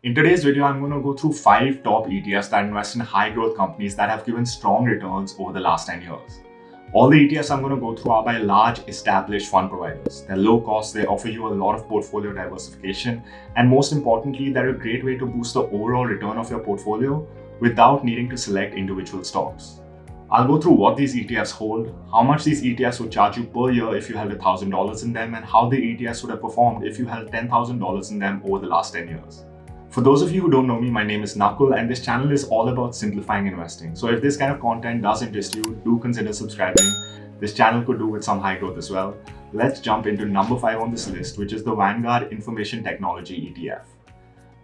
In today's video, I'm going to go through 5 top ETFs that invest in high growth companies that have given strong returns over the last 10 years. All the ETFs I'm going to go through are by large established fund providers. They're low cost, they offer you a lot of portfolio diversification, and most importantly, they're a great way to boost the overall return of your portfolio without needing to select individual stocks. I'll go through what these ETFs hold, how much these ETFs would charge you per year if you held $1,000 in them, and how the ETFs would have performed if you held $10,000 in them over the last 10 years. For those of you who don't know me, my name is Nakul and this channel is all about simplifying investing. So if this kind of content does interest you, do consider subscribing. This channel could do with some high growth as well. Let's jump into number 5 on this list, which is the Vanguard Information Technology ETF.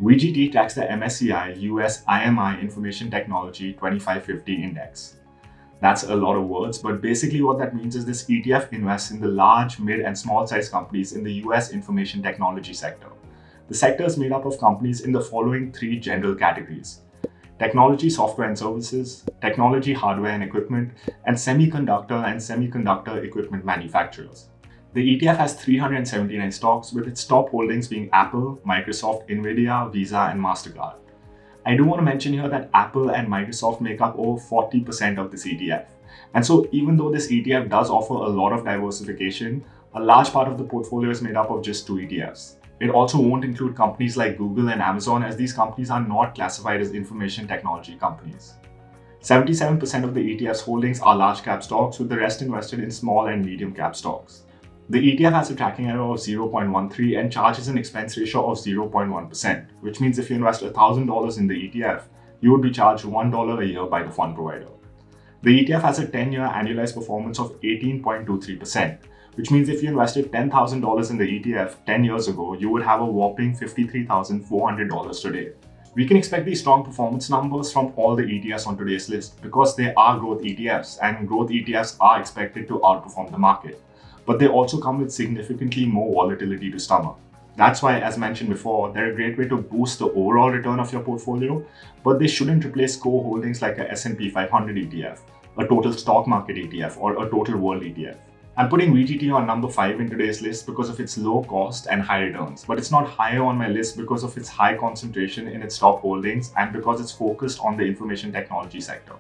VGT tracks the MSCI US IMI Information Technology 2550 Index. That's a lot of words, but basically what that means is this ETF invests in the large, mid and small size companies in the US information technology sector. The sector is made up of companies in the following 3 general categories: technology, software and services, technology, hardware and equipment, and semiconductor equipment manufacturers. The ETF has 379 stocks, with its top holdings being Apple, Microsoft, Nvidia, Visa and MasterCard. I do want to mention here that Apple and Microsoft make up over 40% of this ETF. And so even though this ETF does offer a lot of diversification, a large part of the portfolio is made up of just 2 ETFs. It also won't include companies like Google and Amazon, as these companies are not classified as information technology companies. 77% of the ETF's holdings are large cap stocks, with the rest invested in small and medium cap stocks. The ETF has a tracking error of 0.13 and charges an expense ratio of 0.1%, which means if you invest $1,000 in the ETF, you would be charged $1 a year by the fund provider. The ETF has a 10-year annualized performance of 18.23%, which means if you invested $10,000 in the ETF 10 years ago, you would have a whopping $53,400 today. We can expect these strong performance numbers from all the ETFs on today's list because they are growth ETFs, and growth ETFs are expected to outperform the market. But they also come with significantly more volatility to stomach. That's why, as mentioned before, they're a great way to boost the overall return of your portfolio, but they shouldn't replace core holdings like a S&P 500 ETF, a total stock market ETF, or a total world ETF. I'm putting VGT on number 5 in today's list because of its low cost and high returns, but it's not higher on my list because of its high concentration in its top holdings and because it's focused on the information technology sector.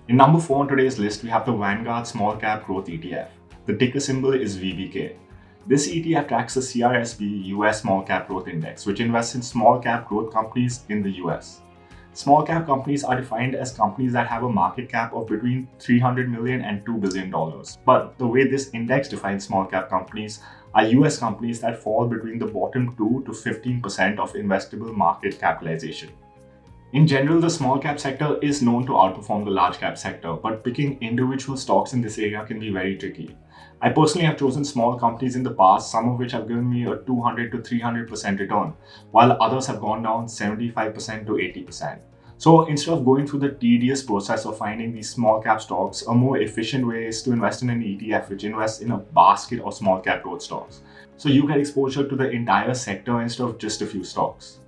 In number 4 on today's list, we have the Vanguard Small Cap Growth ETF. The ticker symbol is VBK. This ETF tracks the CRSP US Small Cap Growth Index, which invests in small cap growth companies in the US. Small cap companies are defined as companies that have a market cap of between $300 million and $2 billion. But the way this index defines small cap companies are US companies that fall between the bottom 2 to 15% of investable market capitalization. In general, the small cap sector is known to outperform the large cap sector, but picking individual stocks in this area can be very tricky. I personally have chosen small companies in the past, some of which have given me a 200 to 300% return, while others have gone down 75% to 80%. So instead of going through the tedious process of finding these small cap stocks, a more efficient way is to invest in an ETF which invests in a basket of small cap growth stocks. So you get exposure to the entire sector instead of just a few stocks.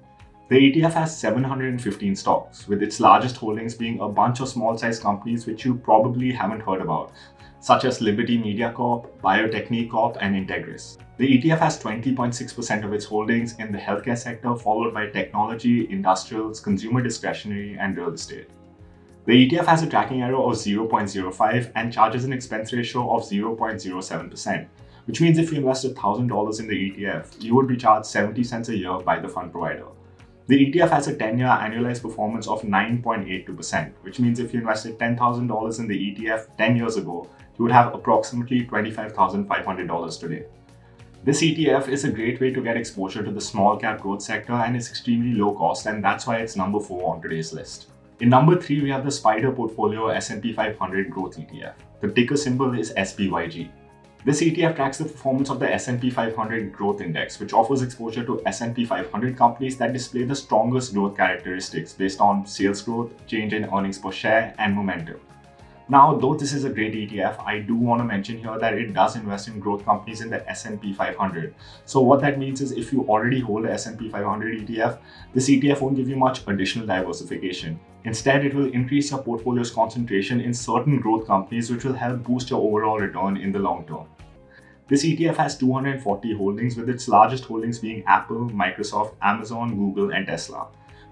The ETF has 715 stocks, with its largest holdings being a bunch of small-sized companies which you probably haven't heard about, such as Liberty Media Corp, Biotechnique Corp, and Integris. The ETF has 20.6% of its holdings in the healthcare sector, followed by technology, industrials, consumer discretionary, and real estate. The ETF has a tracking error of 0.05 and charges an expense ratio of 0.07%, which means if you invest $1,000 in the ETF, you would be charged 70 cents a year by the fund provider. The ETF has a 10-year annualized performance of 9.82%, which means if you invested $10,000 in the ETF 10 years ago, you would have approximately $25,500 today. This ETF is a great way to get exposure to the small cap growth sector and is extremely low cost, and that's why it's number 4 on today's list. In number 3, we have the Spyder Portfolio S&P 500 Growth ETF. The ticker symbol is SPYG. This ETF tracks the performance of the S&P 500 Growth Index, which offers exposure to S&P 500 companies that display the strongest growth characteristics based on sales growth, change in earnings per share, and momentum. Now, though this is a great ETF, I do want to mention here that it does invest in growth companies in the S&P 500. So what that means is if you already hold the S&P 500 ETF, this ETF won't give you much additional diversification. Instead, it will increase your portfolio's concentration in certain growth companies, which will help boost your overall return in the long term. This ETF has 240 holdings, with its largest holdings being Apple, Microsoft, Amazon, Google, and Tesla.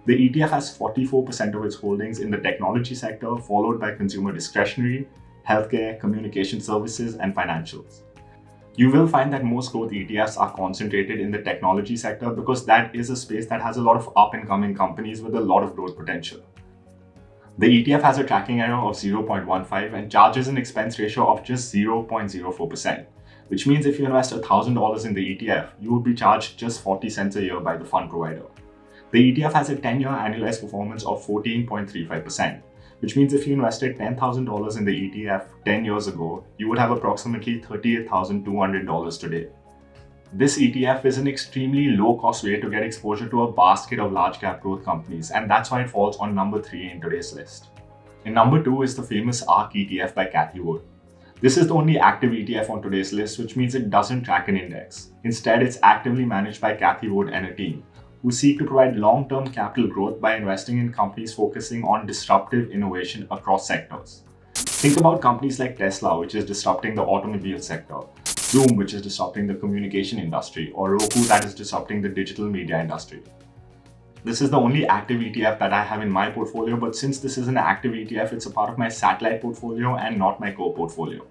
The ETF has 44% of its holdings in the technology sector, followed by consumer discretionary, healthcare, communication services, and financials. You will find that most growth ETFs are concentrated in the technology sector because that is a space that has a lot of up-and-coming companies with a lot of growth potential. The ETF has a tracking error of 0.15 and charges an expense ratio of just 0.04%, which means if you invest $1,000 in the ETF, you would be charged just 40 cents a year by the fund provider. The ETF has a 10-year annualized performance of 14.35%, which means if you invested $10,000 in the ETF 10 years ago, you would have approximately $38,200 today. This ETF is an extremely low-cost way to get exposure to a basket of large-cap growth companies, and that's why it falls on number 3 in today's list. In number 2 is the famous Qqq ETF by Cathie Wood. This is the only active ETF on today's list, which means it doesn't track an index. Instead, it's actively managed by Cathie Wood and a team, who seek to provide long-term capital growth by investing in companies focusing on disruptive innovation across sectors. Think about companies like Tesla, which is disrupting the automobile sector, Zoom, which is disrupting the communication industry, or Roku, that is disrupting the digital media industry. This is the only active ETF that I have in my portfolio, but since this is an active ETF, it's a part of my satellite portfolio and not my core portfolio.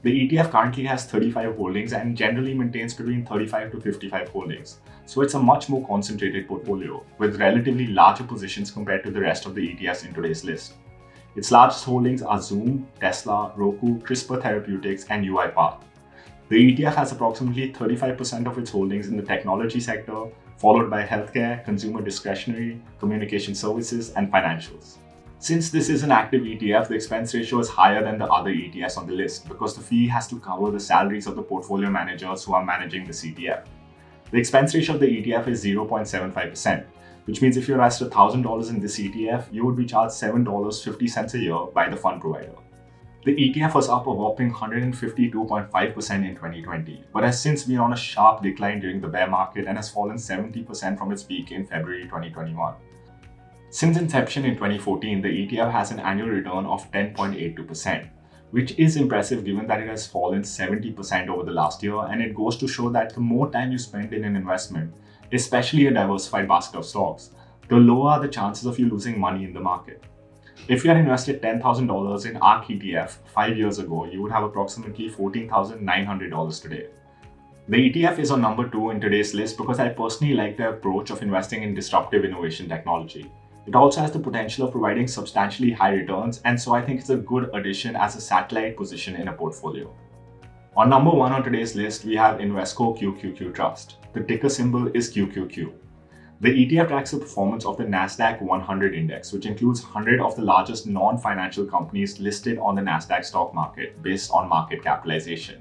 The ETF currently has 35 holdings and generally maintains between 35 to 55 holdings, so it's a much more concentrated portfolio with relatively larger positions compared to the rest of the ETFs in today's list. Its largest holdings are Zoom, Tesla, Roku, CRISPR Therapeutics, and UiPath. The ETF has approximately 35% of its holdings in the technology sector, followed by healthcare, consumer discretionary, communication services, and financials. Since this is an active ETF, the expense ratio is higher than the other ETFs on the list because the fee has to cover the salaries of the portfolio managers who are managing the ETF. The expense ratio of the ETF is 0.75%, which means if you invest $1,000 in this ETF, you would be charged $7.50 a year by the fund provider. The ETF was up a whopping 152.5% in 2020, but has since been on a sharp decline during the bear market and has fallen 70% from its peak in February 2021. Since inception in 2014, the ETF has an annual return of 10.82%, which is impressive given that it has fallen 70% over the last year, and it goes to show that the more time you spend in an investment, especially a diversified basket of stocks, the lower are the chances of you losing money in the market. If you had invested $10,000 in ARK ETF 5 years ago, you would have approximately $14,900 today. The ETF is on number 2 in today's list because I personally like the approach of investing in disruptive innovation technology. It also has the potential of providing substantially high returns, and so I think it's a good addition as a satellite position in a portfolio. On number 1 on today's list, we have Invesco Qqq Trust. The ticker symbol is QQQ. The ETF tracks the performance of the Nasdaq 100 index, which includes 100 of the largest non-financial companies listed on the Nasdaq stock market based on market capitalization.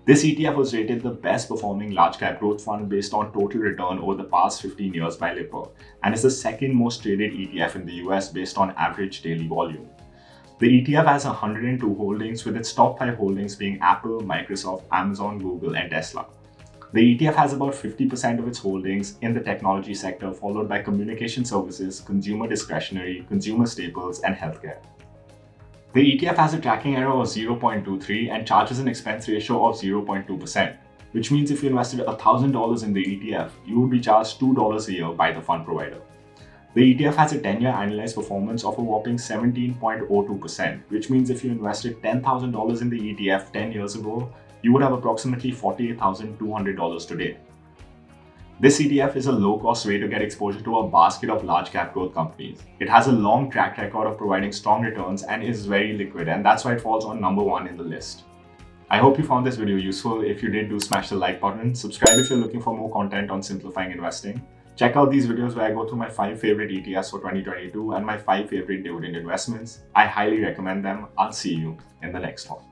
This ETF was rated the best performing large cap growth fund based on total return over the past 15 years by Lipper, and is the second most traded ETF in the US based on average daily volume. The ETF has 102 holdings, with its top 5 holdings being Apple, Microsoft, Amazon, Google, and Tesla. The ETF has about 50% of its holdings in the technology sector, followed by communication services, consumer discretionary, consumer staples, and healthcare. The ETF has a tracking error of 0.23 and charges an expense ratio of 0.2%, which means if you invested $1,000 in the ETF, you would be charged $2 a year by the fund provider. The ETF has a 10-year annualized performance of a whopping 17.02%, which means if you invested $10,000 in the ETF 10 years ago, you would have approximately $48,200 today. This ETF is a low-cost way to get exposure to a basket of large-cap growth companies. It has a long track record of providing strong returns and is very liquid, and that's why it falls on number 1 in the list. I hope you found this video useful. If you did, do smash the like button. Subscribe if you're looking for more content on simplifying investing. Check out these videos where I go through my 5 favorite ETFs for 2022 and my 5 favorite dividend investments. I highly recommend them. I'll see you in the next one.